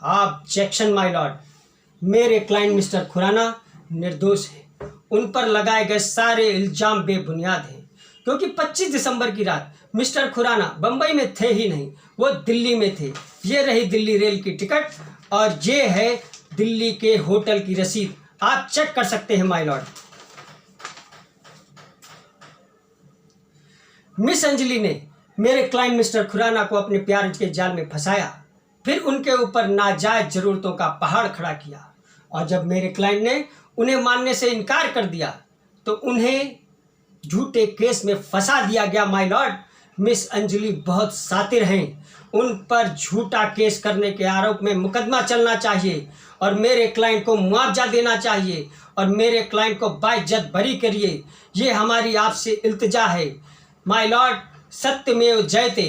Objection my Lord, मेरे client mister Khurana निर्दोष है। उन पर लगाए गए सारे इल्ज़ाम बेबुनियाद हैं, क्योंकि 25 दिसंबर की रात मिस्टर खुराना बम्बई में थे ही नहीं, वो दिल्ली में थे। ये रही दिल्ली रेल की टिकट और ये है दिल्ली के होटल की रसीद, आप चेक कर सकते हैं माय लॉर्ड। मिस अंजलि ने मेरे क्लाइंट मिस्टर खुराना को अपने प्यार के जाल में फंसाया, फिर उनके ऊपर नाजायज जरूरतों का पहाड़ खड़ा किया, और जब मेरे क्लाइंट ने उन्हें मानने से इनकार कर दिया तो उन्हें झूठे केस में फंसा दिया गया माय लॉर्ड। मिस अंजलि बहुत शातिर हैं, उन पर झूठा केस करने के आरोप में मुकदमा चलना चाहिए और मेरे क्लाइंट को मुआवजा देना चाहिए और मेरे क्लाइंट को बाइज्जत बरी करिए। ये हमारी आपसे इल्तिजा है माय लॉर्ड। सत्यमेव जयते।